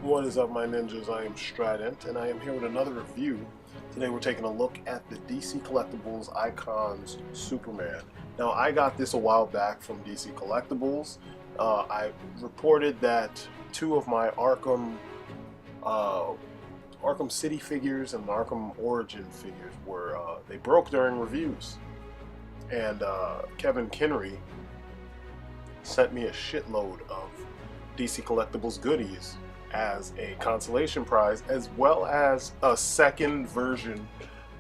What is up, my ninjas? I am Strydent, and I am here with another review. Today we're taking a look at the DC Collectibles Icons Superman. Now, I got this a while back from DC Collectibles. I reported that two of my Arkham City figures and Arkham Origin figures were they broke during reviews, and Kevin Kinnery sent me a shitload of DC Collectibles goodies as a consolation prize, as well as a second version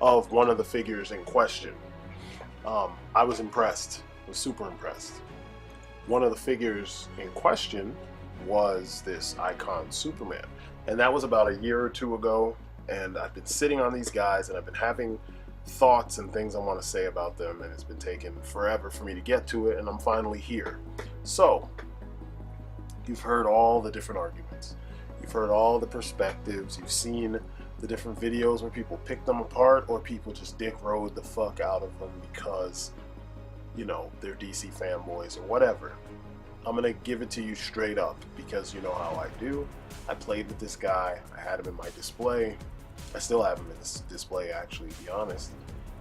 of one of the figures in question. I was impressed, was super impressed. One of the figures in question was this Icon Superman, and that was about a year or two ago, and I've been sitting on these guys and I've been having thoughts and things I want to say about them, and it's been taking forever for me to get to it, and I'm finally here. So, you've heard all the different arguments. You've heard all the perspectives. You've seen the different videos where people pick them apart, or people just dick rode the fuck out of them because, you know, they're DC fanboys or whatever. I'm gonna give it to you straight up because you know how I do. I played with this guy. I had him in my display. I still have him in this display, actually, to be honest.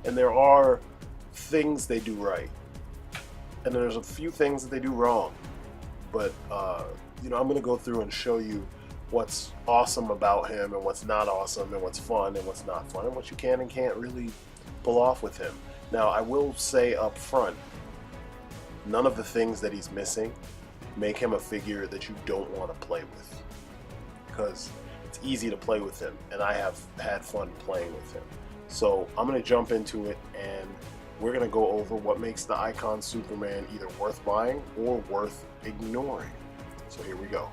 And there are things they do right, and there's a few things that they do wrong. But you know, I'm gonna go through and show you what's awesome about him and what's not awesome, and what's fun and what's not fun, and what you can and can't really pull off with him. Now, I will say up front, none of the things that he's missing make him a figure that you don't want to play with, because it's easy to play with him, and I have had fun playing with him. So I'm gonna jump into it, and we're gonna go over what makes the Icon Superman either worth buying or worth ignoring. So here we go.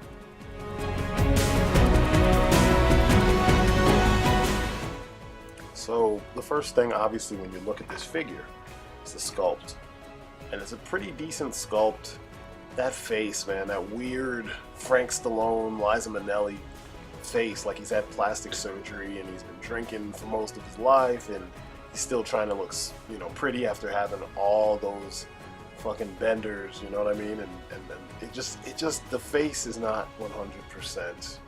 So the first thing, obviously, when you look at this figure, is the sculpt. And it's a pretty decent sculpt. That face, man, that weird Frank Stallone, Liza Minnelli face, like he's had plastic surgery and he's been drinking for most of his life, and he's still trying to look, you know, pretty after having all those fucking benders, you know what I mean? And it just, the face is not 100%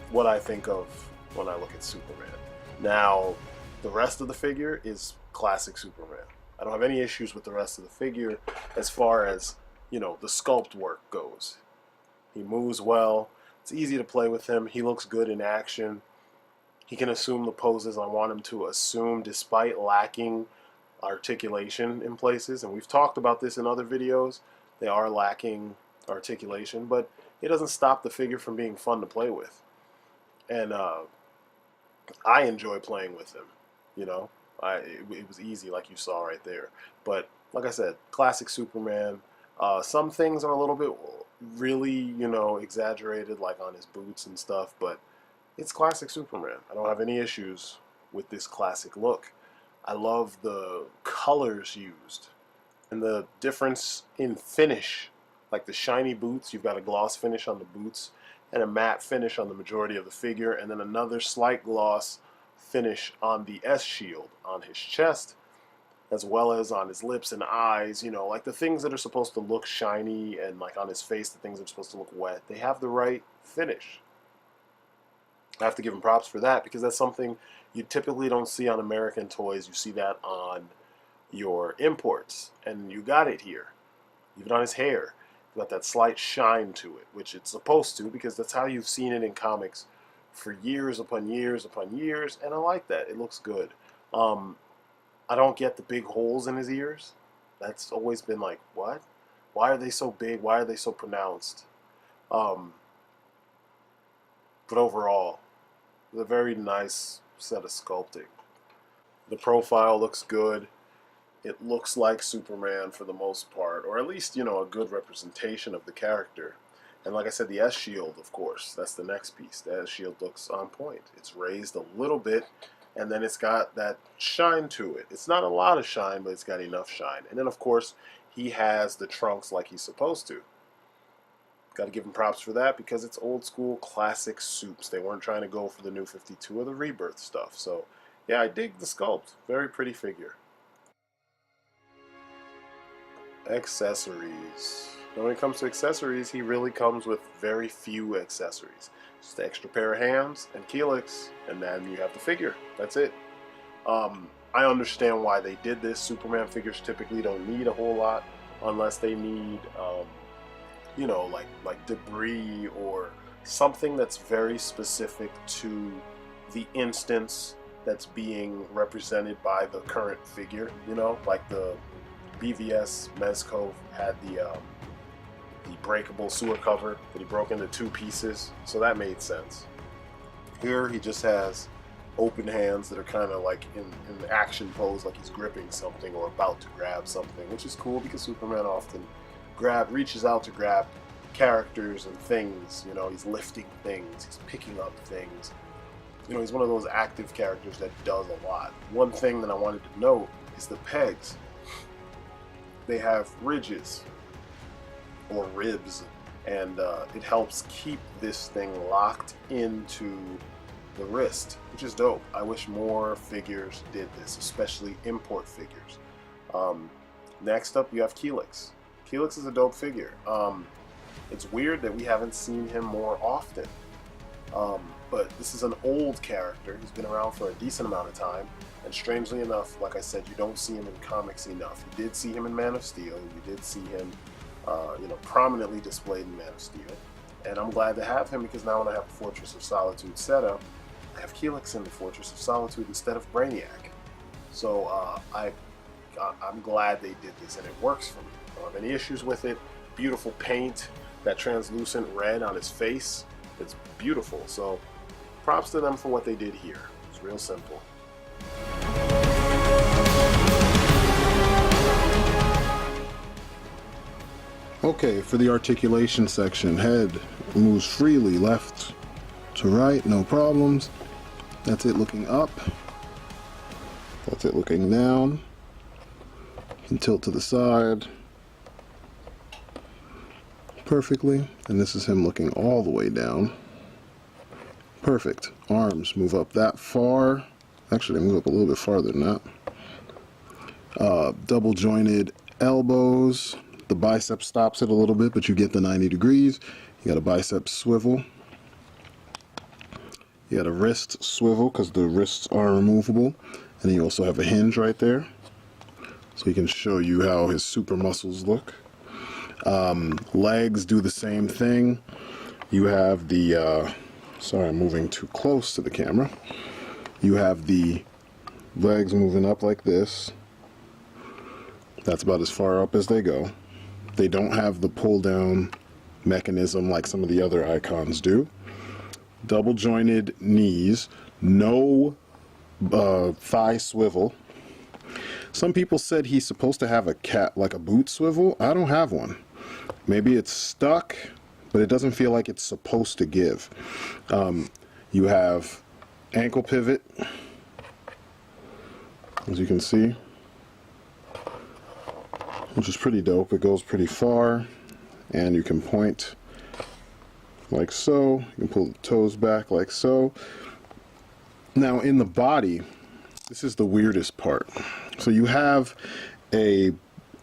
what I think of when I look at Superman. Now, the rest of the figure is classic Superman. I don't have any issues with the rest of the figure as far as, you know, the sculpt work goes. He moves well. It's easy to play with him. He looks good in action. He can assume the poses I want him to assume despite lacking articulation in places. And we've talked about this in other videos. They are lacking articulation, but it doesn't stop the figure from being fun to play with. And I enjoy playing with him, you know. It was easy, like you saw right there. But like I said, classic Superman. Some things are a little bit really, you know, exaggerated, like on his boots and stuff, but it's classic Superman. I don't have any issues with this classic look. I love the colors used and the difference in finish. Like the shiny boots, you've got a gloss finish on the boots and a matte finish on the majority of the figure, and then another slight gloss finish on the S shield on his chest, as well as on his lips and eyes. You know, like the things that are supposed to look shiny, and like on his face, the things that are supposed to look wet, they have the right finish. I have to give him props for that, because that's something you typically don't see on American toys. You see that on your imports, and you got it here. Even on his hair, you got that slight shine to it, which it's supposed to, because that's how you've seen it in comics for years upon years upon years, and I like that. It looks good. I don't get the big holes in his ears. That's always been like, what? Why are they so big? Why are they so pronounced? But overall, it's a very nice set of sculpting. The profile looks good. It looks like Superman for the most part, or at least, you know, a good representation of the character. And like I said, the S shield, of course, that's the next piece. The S shield looks on point. It's raised a little bit, and then it's got that shine to it. It's not a lot of shine, but it's got enough shine. And then, of course, he has the trunks like he's supposed to. Got to give him props for that, because it's old school classic Supes. They weren't trying to go for the New 52 or the Rebirth stuff. So, yeah, I dig the sculpt. Very pretty figure. Accessories. And when it comes to accessories, he really comes with very few accessories. Just the extra pair of hands and Helix, and then you have the figure. That's it. I understand why they did this. Superman figures typically don't need a whole lot unless they need, you know, like debris or something that's very specific to the instance that's being represented by the current figure. You know, like the BVS Mezco had the breakable sewer cover that he broke into 2 pieces, so that made sense. Here he just has open hands that are kind of like in the action pose, like he's gripping something or about to grab something, which is cool because Superman often reaches out to grab characters and things. You know, he's lifting things, he's picking up things. You know, he's one of those active characters that does a lot. One thing that I wanted to note is the pegs. They have ridges or ribs, and it helps keep this thing locked into the wrist, which is dope. I wish more figures did this, especially import figures. Next up, you have Helix. Helix is a dope figure. It's weird that we haven't seen him more often, but this is an old character. He's been around for a decent amount of time, and strangely enough, like I said, you don't see him in comics enough. You did see him in Man of Steel. You did see him you know, prominently displayed in Man of Steel, and I'm glad to have him because now when I have the Fortress of Solitude setup, I have Helix in the Fortress of Solitude instead of Brainiac. So I'm glad they did this, and it works for me. I don't have any issues with it. Beautiful paint, that translucent red on his face, it's beautiful. So props to them for what they did here. It's real simple. Okay, for the articulation section, head moves freely left to right, no problems. That's it looking up. That's it looking down. You can tilt to the side perfectly. And this is him looking all the way down. Perfect. Arms move up that far. Actually, they move up a little bit farther than that. Double jointed elbows. The bicep stops it a little bit, but you get the 90 degrees. You got a bicep swivel. You got a wrist swivel because the wrists are removable. And then you also have a hinge right there. So he can show you how his super muscles look. Legs do the same thing. You have the, sorry, I'm moving too close to the camera. You have the legs moving up like this. That's about as far up as they go. They don't have the pull down mechanism like some of the other icons do. Double jointed knees, no thigh swivel. Some people said he's supposed to have like a boot swivel. I don't have one. Maybe it's stuck, but it doesn't feel like it's supposed to give. You have ankle pivot, as you can see, which is pretty dope. It goes pretty far, and you can point like so. You can pull the toes back like so. Now in the body, this is the weirdest part. So you have a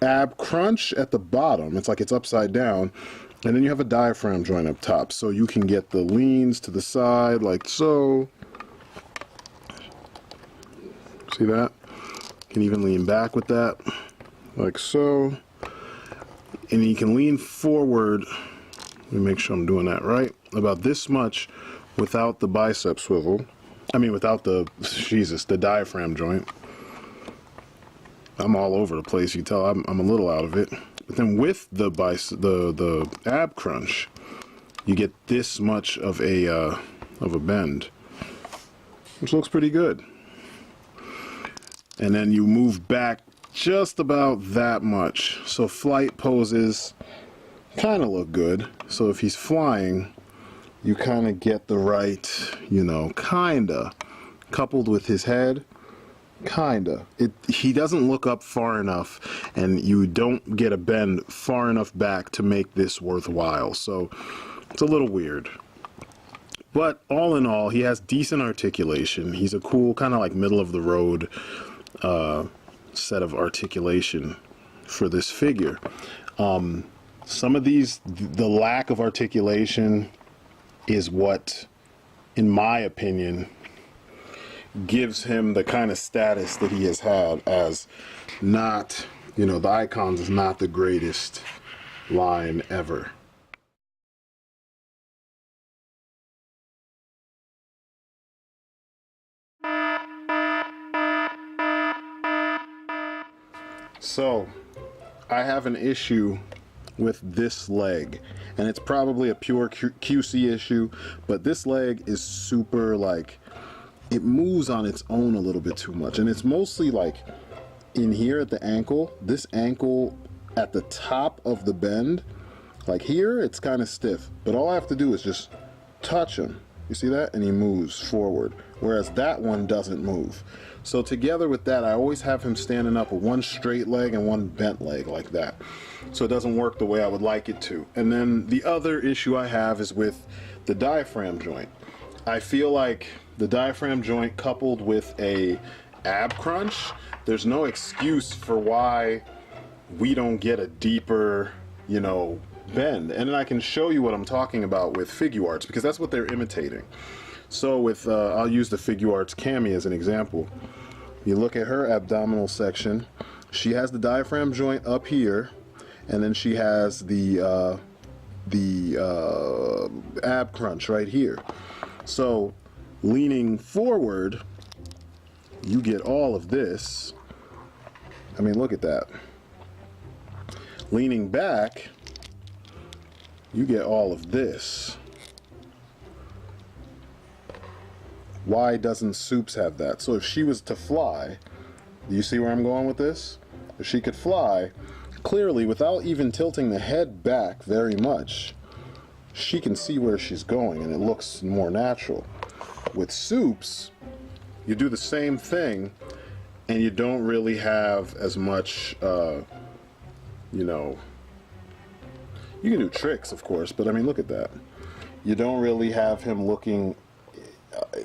ab crunch at the bottom. It's like it's upside down, and then you have a diaphragm joint up top, so you can get the leans to the side like so. See that? You can even lean back with that like so, and you can lean forward. Let me make sure I'm doing that right. About this much without the bicep swivel. I mean, without the, Jesus, the diaphragm joint. I'm all over the place. You can tell I'm a little out of it. But then with the ab crunch, you get this much of a bend, which looks pretty good. And then you move back just about that much. So flight poses kind of look good. So if he's flying, you kind of get the right, you know, kinda, coupled with his head, kinda. He doesn't look up far enough, and you don't get a bend far enough back to make this worthwhile. So it's a little weird. But all in all, he has decent articulation. He's a cool, kind of like middle of the road set of articulation for this figure. Some of these, the lack of articulation is what, in my opinion, gives him the kind of status that he has had as not, you know, the Icons is not the greatest line ever. So, I have an issue with this leg, and it's probably a pure QC issue, but this leg is super, like, it moves on its own a little bit too much, and it's mostly like in here at the ankle. This ankle at the top of the bend, like here, it's kind of stiff, but all I have to do is just touch him. You see that? And he moves forward, whereas that one doesn't move. So together with that, I always have him standing up with one straight leg and one bent leg like that. So it doesn't work the way I would like it to. And then the other issue I have is with the diaphragm joint. I feel like the diaphragm joint coupled with a ab crunch, there's no excuse for why we don't get a deeper, you know, bend. And then I can show you what I'm talking about with Figuarts, because that's what they're imitating. So with, I'll use the Figuarts Cami as an example. You look at her abdominal section, she has the diaphragm joint up here, and then she has the ab crunch right here. So leaning forward, you get all of this. I mean, look at that. Leaning back, you get all of this. Why doesn't Soups have that? So if she was to fly, do you see where I'm going with this? If she could fly, clearly without even tilting the head back very much, she can see where she's going and it looks more natural. With Soups, you do the same thing and you don't really have as much, you know, you can do tricks, of course, but I mean, look at that. You don't really have him looking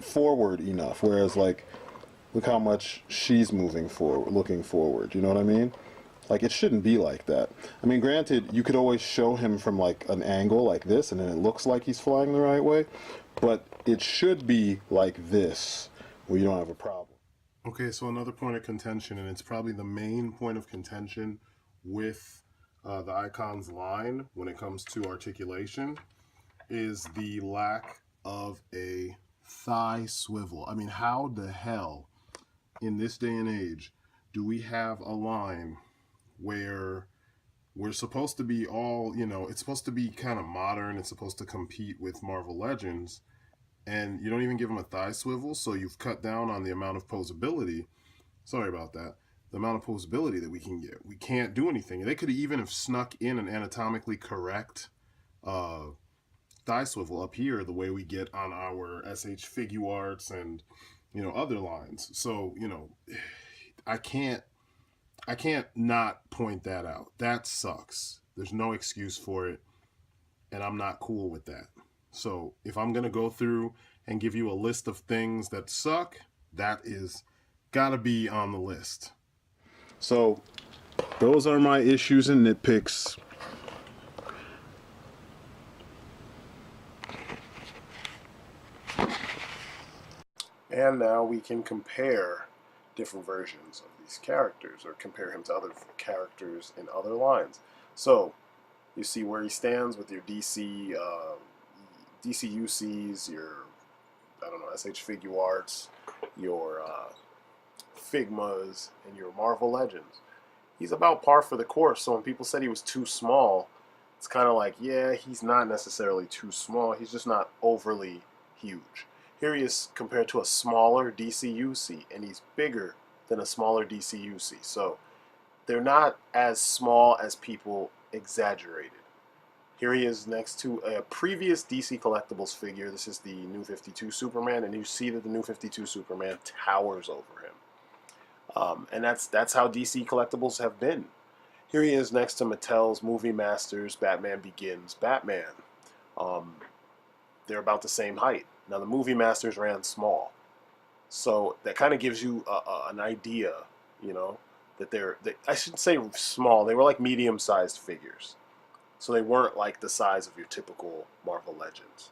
forward enough, whereas like, look how much she's moving forward, looking forward, you know what I mean? Like, it shouldn't be like that. I mean, granted, you could always show him from like an angle like this and then it looks like he's flying the right way, but it should be like this, where you don't have a problem. Okay, so another point of contention, and it's probably the main point of contention with the Icons line when it comes to articulation, is the lack of a thigh swivel. I mean, how the hell in this day and age do we have a line where we're supposed to be all, you know, it's supposed to be kind of modern, it's supposed to compete with Marvel Legends, and you don't even give them a thigh swivel, so you've cut down on the amount of posability. Sorry about that. The amount of posability that we can get. We can't do anything. They could even have snuck in an anatomically correct thigh swivel up here the way we get on our SH Figuarts and, you know, other lines. So, you know, I can't not point that out. That sucks. There's no excuse for it, and I'm not cool with that. So if I'm gonna go through and give you a list of things that suck, that is gotta be on the list. So those are my issues and nitpicks. And now we can compare different versions of these characters, or compare him to other characters in other lines. So you see where he stands with your DC UCs, your, I don't know, SH Figuarts, your Figmas, and your Marvel Legends. He's about par for the course. So when people said he was too small, it's kind of like, yeah, he's not necessarily too small. He's just not overly huge. Here he is compared to a smaller DCUC, and he's bigger than a smaller DCUC. So they're not as small as people exaggerated. Here he is next to a previous DC Collectibles figure. This is the New 52 Superman, and you see that the New 52 Superman towers over him. And that's how DC Collectibles have been. Here he is next to Mattel's Movie Masters Batman Begins Batman. They're about the same height. Now the Movie Masters ran small, so that kind of gives you an idea, you know, that I shouldn't say small. They were like medium-sized figures. So they weren't like the size of your typical Marvel Legends.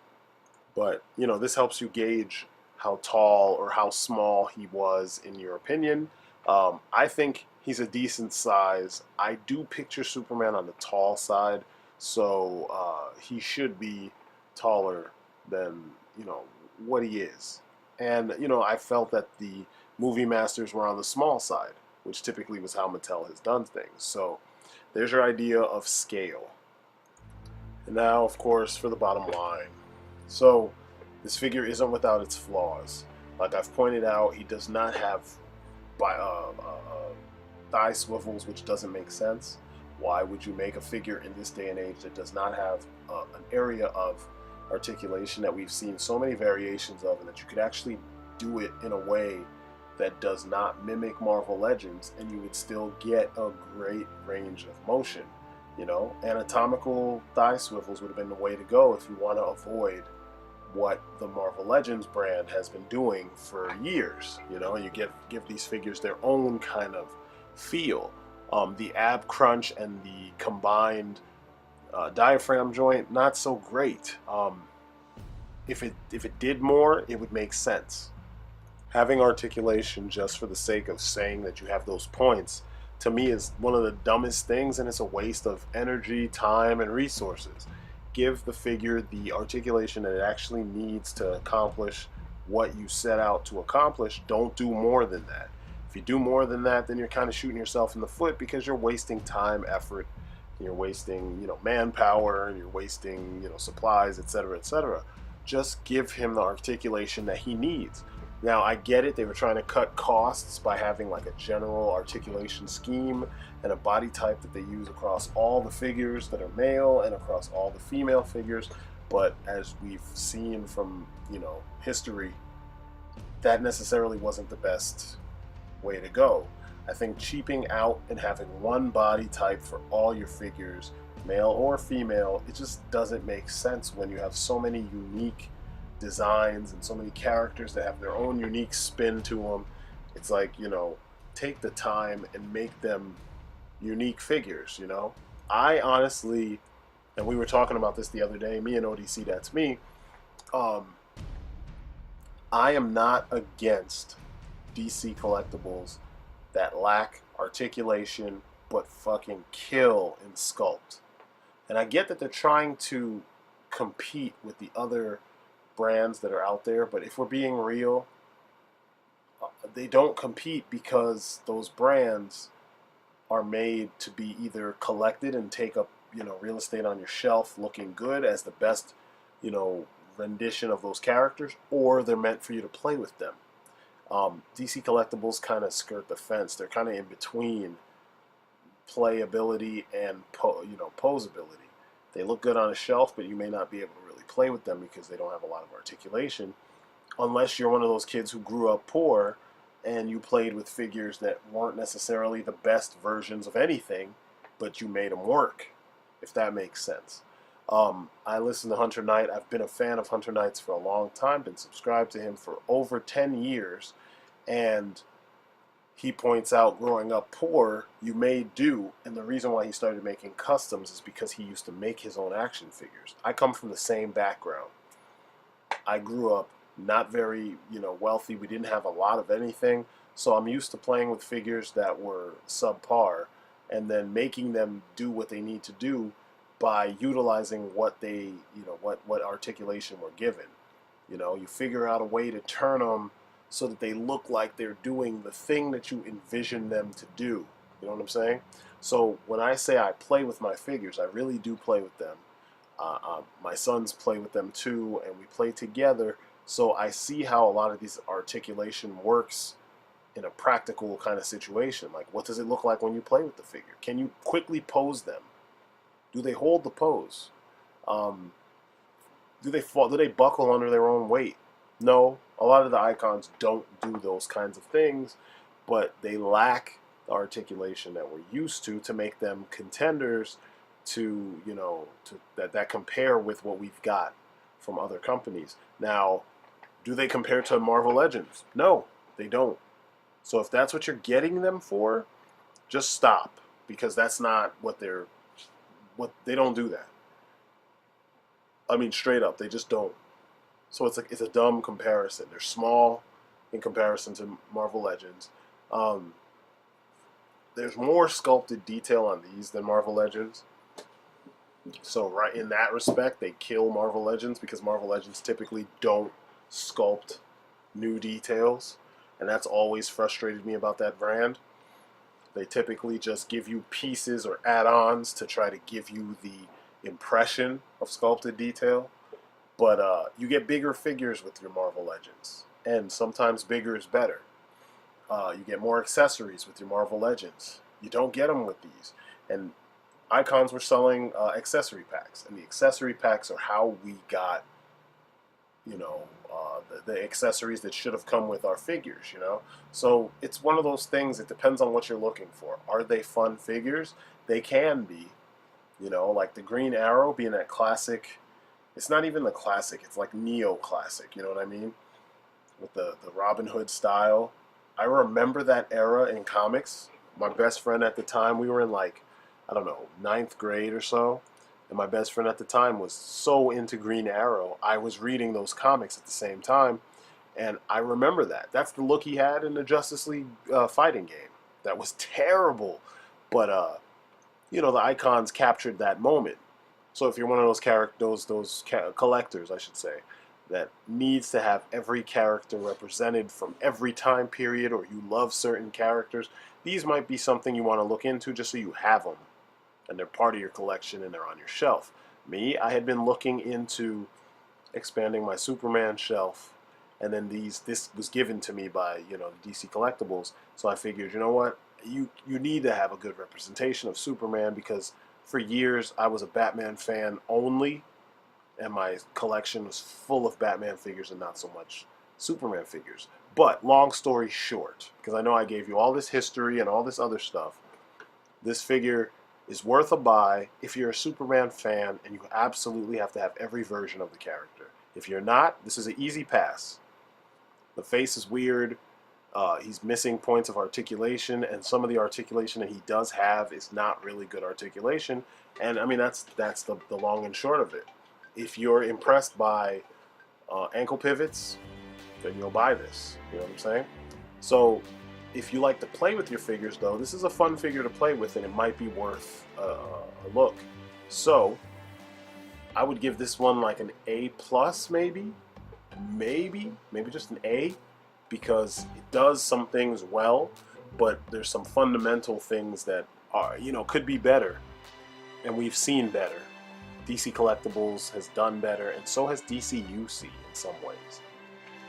But, you know, this helps you gauge how tall or how small he was in your opinion. I think he's a decent size. I do picture Superman on the tall side, so he should be taller than, you know, what he is. And, you know, I felt that the movie masters were on the small side, which typically was how Mattel has done things. So there's your idea of scale. And now, of course, for the bottom line. So, this figure isn't without its flaws. Like I've pointed out, he does not have thigh swivels, which doesn't make sense. Why would you make a figure in this day and age that does not have an area of articulation that we've seen so many variations of, and that you could actually do it in a way that does not mimic Marvel Legends, and you would still get a great range of motion? You know, anatomical thigh swivels would have been the way to go if you want to avoid what the Marvel Legends brand has been doing for years. You know, you give these figures their own kind of feel. The ab crunch and the combined diaphragm joint, not so great. If it did more, it would make sense. Having articulation just for the sake of saying that you have those points, to me, is one of the dumbest things, and it's a waste of energy, time, and resources. Give the figure the articulation that it actually needs to accomplish what you set out to accomplish. Don't do more than that. If you do more than that, then you're kind of shooting yourself in the foot, because you're wasting time, effort, and you're wasting, you know, manpower, and you're wasting, you know, supplies, etc., etc. Just give him the articulation that he needs. Now, I get it, they were trying to cut costs by having like a general articulation scheme and a body type that they use across all the figures that are male and across all the female figures. But as we've seen from, you know, history, that necessarily wasn't the best way to go. I think cheaping out and having one body type for all your figures, male or female, it just doesn't make sense when you have so many unique designs and so many characters that have their own unique spin to them. It's like, you know, take the time and make them unique figures, you know. I honestly, and we were talking about this the other day, me and ODC, that's me, I am not against DC collectibles that lack articulation but fucking kill in sculpt. And I get that they're trying to compete with the other brands that are out there, but if we're being real, they don't compete because those brands are made to be either collected and take up, you know, real estate on your shelf looking good as the best, you know, rendition of those characters, or they're meant for you to play with them. DC collectibles kind of skirt the fence. They're kind of in between playability and posability. They look good on a shelf, but you may not be able to really play with them because they don't have a lot of articulation, unless you're one of those kids who grew up poor and you played with figures that weren't necessarily the best versions of anything, but you made them work, if that makes sense. I listen to Hunter Knight. I've been a fan of Hunter Knight's for a long time, been subscribed to him for over 10 years, and he points out, growing up poor, you made do, and the reason why he started making customs is because he used to make his own action figures. I come from the same background. I grew up not very, you know, wealthy. We didn't have a lot of anything, so I'm used to playing with figures that were subpar, and then making them do what they need to do by utilizing what they, you know, what articulation we're given. You know, you figure out a way to turn them so that they look like they're doing the thing that you envision them to do. You know what I'm saying? So when I say I play with my figures, I really do play with them. My sons play with them too, and we play together. So I see how a lot of this articulation works in a practical kind of situation. Like, what does it look like when you play with the figure? Can you quickly pose them? Do they hold the pose? Do they fall? Do they buckle under their own weight? No. A lot of the icons don't do those kinds of things, but they lack the articulation that we're used to make them contenders to, you know, that compare with what we've got from other companies. Now, do they compare to Marvel Legends? No, they don't. So if that's what you're getting them for, just stop, because that's not what they're what they don't do that. I mean, straight up, they just don't. So it's like it's a dumb comparison. They're small in comparison to Marvel Legends. Um, there's more sculpted detail on these than Marvel Legends. So right in that respect, they kill Marvel Legends because Marvel Legends typically don't sculpt new details, and that's always frustrated me about that brand. They typically just give you pieces or add-ons to try to give you the impression of sculpted detail, but you get bigger figures with your Marvel Legends, and sometimes bigger is better. You get more accessories with your Marvel Legends. You don't get them with these, and Icons were selling accessory packs, and the accessory packs are how we got, you know, the accessories that should have come with our figures, you know. So it's one of those things. It depends on what you're looking for. Are they fun figures? They can be, you know, like the Green Arrow being that classic. It's not even the classic. It's like neo-classic. You know what I mean? With the Robin Hood style. I remember that era in comics. My best friend at the time, we were in like, I don't know, ninth grade or so. And my best friend at the time was so into Green Arrow. I was reading those comics at the same time. And I remember that. That's the look he had in the Justice League fighting game. That was terrible. But, you know, the Icons captured that moment. So if you're one of those collectors, I should say, that needs to have every character represented from every time period, or you love certain characters, these might be something you want to look into just so you have them and they're part of your collection and they're on your shelf. Me, I had been looking into expanding my Superman shelf, and then this was given to me by, you know, the DC Collectibles. So I figured, you know what, you need to have a good representation of Superman, because for years I was a Batman fan only, and my collection was full of Batman figures and not so much Superman figures. But long story short, because I know I gave you all this history and all this other stuff, this figure is worth a buy if you're a Superman fan, and you absolutely have to have every version of the character. If you're not, this is an easy pass. The face is weird. He's missing points of articulation, and some of the articulation that he does have is not really good articulation. And I mean, that's the long and short of it. If you're impressed by ankle pivots, then you'll buy this. You know what I'm saying? So if you like to play with your figures, though, this is a fun figure to play with, and it might be worth a look. So I would give this one like an A plus, maybe just an A, because it does some things well, but there's some fundamental things that are, you know, could be better, and we've seen better. DC Collectibles has done better, and so has DC UC in some ways.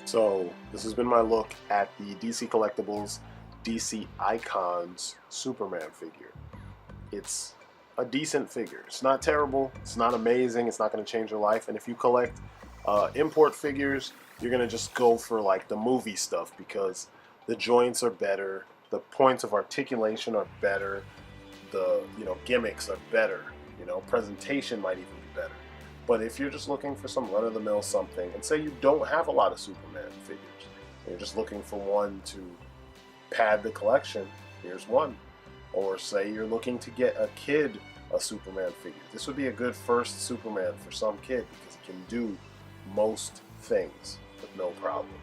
So this has been my look at the DC Collectibles DC Icons Superman figure. It's a decent figure. It's not terrible. It's not amazing. It's not going to change your life. And if you collect import figures, you're going to just go for like the movie stuff, because the joints are better, the points of articulation are better, the, you know, gimmicks are better, you know, presentation might even be better. But if you're just looking for some run-of-the-mill something, and say you don't have a lot of Superman figures, and you're just looking for one to pad the collection, here's one. Or say you're looking to get a kid a Superman figure. This would be a good first Superman for some kid, because it can do most things with no problem.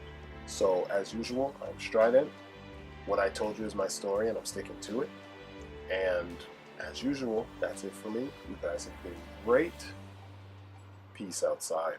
So as usual, I'm Strydent. What I told you is my story, and I'm sticking to it. And as usual, that's it for me. You guys have been great. Peace outside.